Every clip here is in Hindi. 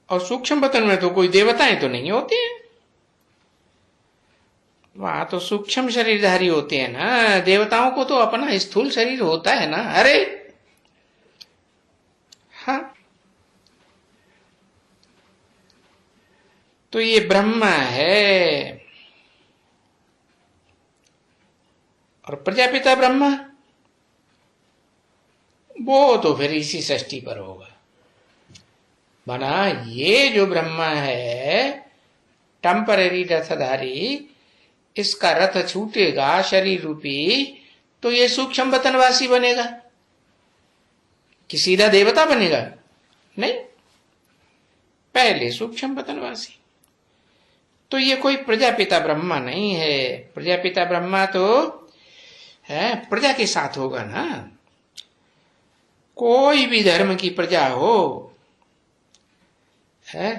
और सूक्ष्म वतन में तो कोई देवताएं तो नहीं होती हैं, वहां तो सूक्ष्म शरीरधारी होते हैं ना। देवताओं को तो अपना स्थूल शरीर होता है ना। अरे हाँ, तो ये ब्रह्मा है और प्रजापिता ब्रह्मा, वो तो फिर इसी सृष्टि पर होगा। बना ये जो ब्रह्मा है टेम्पररी रथधारी, इसका रथ छूटेगा शरीर रूपी, तो ये सूक्ष्म वतनवासी बनेगा कि सीधा देवता बनेगा? नहीं, पहले सूक्ष्म वतनवासी। तो ये कोई प्रजापिता ब्रह्मा नहीं है। प्रजापिता ब्रह्मा तो है प्रजा के साथ होगा ना। कोई भी धर्म की प्रजा हो, है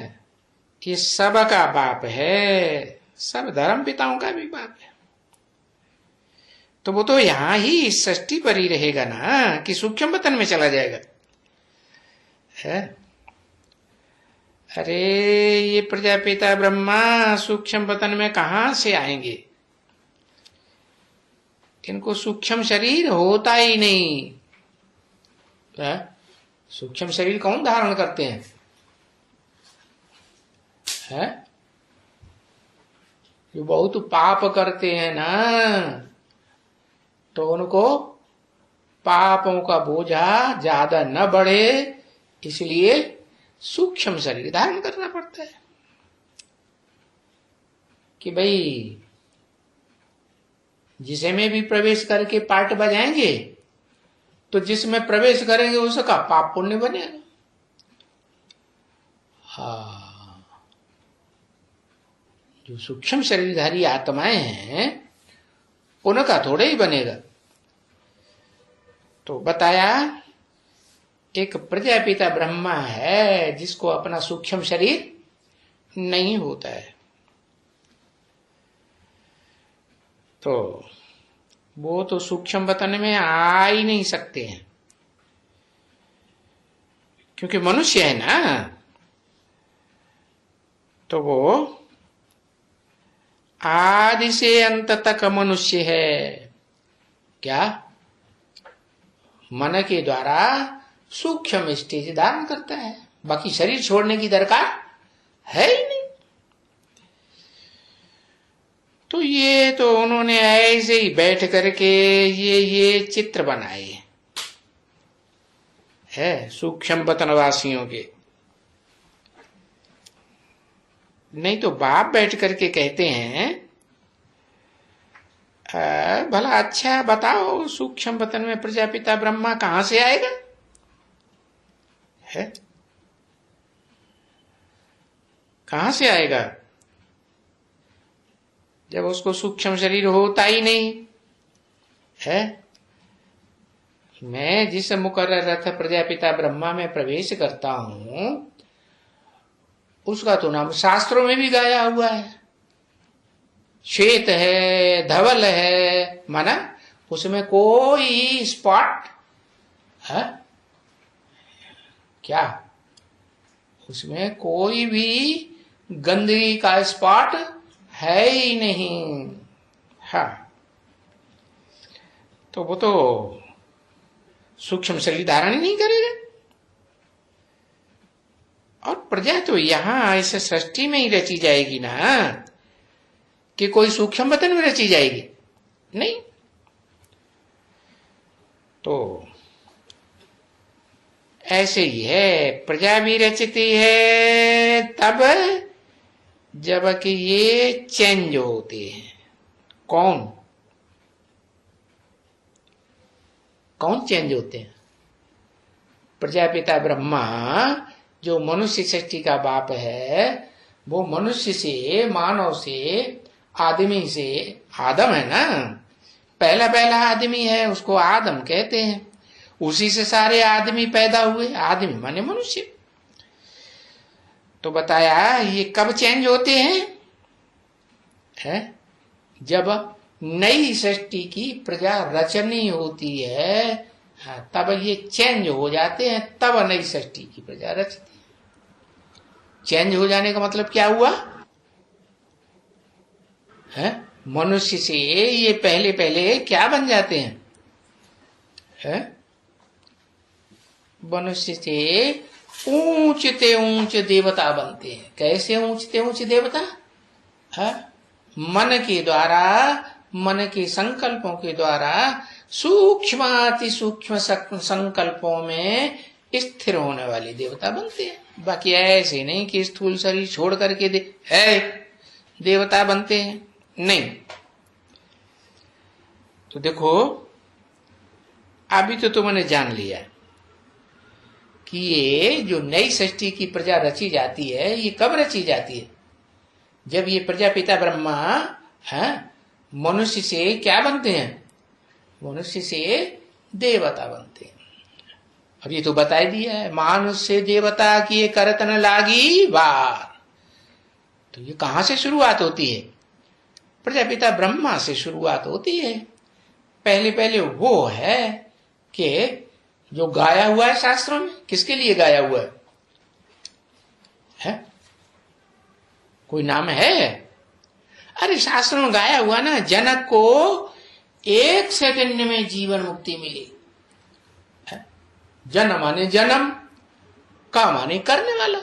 ये सबका बाप है, सब धर्म पिताओं का भी बाप है। तो वो तो यहां ही इस सृष्टि पर ही रहेगा ना, कि सूक्ष्म वतन में चला जाएगा? है अरे ये प्रजापिता ब्रह्मा सूक्ष्म वतन में कहां से आएंगे? इनको सूक्ष्म शरीर होता ही नहीं है। सूक्ष्म शरीर कौन धारण करते हैं? है जो बहुत पाप करते हैं ना, तो उनको पापों का बोझा ज्यादा न बढ़े, इसलिए सूक्ष्म शरीर धारण करना पड़ता है। कि भाई जिसमें भी प्रवेश करके पाठ बजाएंगे, तो जिसमें प्रवेश करेंगे उसका पाप पुण्य बनेगा। हाँ, जो सूक्ष्म शरीरधारी आत्माएं हैं उनका थोड़े ही बनेगा। तो बताया एक प्रजापिता ब्रह्मा है जिसको अपना सूक्ष्म शरीर नहीं होता है, तो वो तो सूक्ष्म वतन में आ ही नहीं सकते हैं, क्योंकि मनुष्य है ना। तो वो आदि से अंत तक मनुष्य है। क्या? मन के द्वारा सूक्ष्म स्टेज धारण करता है, बाकी शरीर छोड़ने की दरकार है ही नहीं। तो ये तो उन्होंने ऐसे ही बैठ करके ये चित्र बनाए है सूक्ष्म वतनवासियों के। नहीं तो बाप बैठ करके कहते हैं भला अच्छा बताओ सूक्ष्म वतन में प्रजापिता ब्रह्मा कहां से आएगा? है कहां से आएगा जब उसको सूक्ष्म शरीर होता ही नहीं है? मैं जिस मुकर्रर रथ प्रजापिता ब्रह्मा में प्रवेश करता हूं उसका तो नाम शास्त्रों में भी गाया हुआ है। श्वेत है, धवल है, माना उसमें कोई स्पॉट है क्या? उसमें कोई भी गंदगी का स्पॉट है ही नहीं। हाँ, तो वो तो सूक्ष्म शरीर धारण ही नहीं करेगा। और प्रजा तो यहां ऐसे सृष्टि में ही रची जाएगी ना, कि कोई सूक्ष्म वतन में रची जाएगी? नहीं। तो ऐसे ही है, प्रजा भी रचती है तब जबकि ये चेंज होते हैं। कौन कौन चेंज होते हैं? प्रजापिता ब्रह्मा जो मनुष्य सृष्टि का बाप है, वो मनुष्य से, मानव से, आदमी से, आदम है ना, पहला पहला आदमी है, उसको आदम कहते हैं। उसी से सारे आदमी पैदा हुए। आदमी माने मनुष्य। तो बताया ये कब चेंज होते हैं? है जब नई सृष्टि की प्रजा रचनी होती है, तब ये चेंज हो जाते हैं, तब नई सृष्टि की प्रजा रचती है। चेंज हो जाने का मतलब क्या हुआ है? मनुष्य से ये पहले पहले क्या बन जाते हैं है? मनुष्य से ऊंचते ऊंच देवता बनते हैं। कैसे ऊंचते ऊंच देवता है? मन के द्वारा, मन के संकल्पों के द्वारा सूक्ष्माति सूक्ष्म संकल्पों में स्थिर होने वाले देवता बनते हैं। बाकी ऐसे नहीं कि स्थूल शरीर छोड़ करके देवता बनते हैं, नहीं। तो देखो, अभी तो तुमने जान लिया कि ये जो नई सृष्टि की प्रजा रची जाती है, ये कब रची जाती है? जब ये प्रजापिता ब्रह्मा है मनुष्य से क्या बनते हैं? मनुष्य से देवता बनते हैं। अब ये तो बता दिया है, मानुष से देवता किए करत न लागी वार। तो ये कहां से शुरुआत होती है? प्रजापिता ब्रह्मा से शुरुआत होती है। पहले पहले वो है कि जो गाया हुआ है शास्त्रों में, किसके लिए गाया हुआ है? कोई नाम है? अरे शास्त्रों में गाया हुआ ना, जनक को 1 सेकंड में जीवन मुक्ति मिली। जन माने जन्म, का माने करने वाला।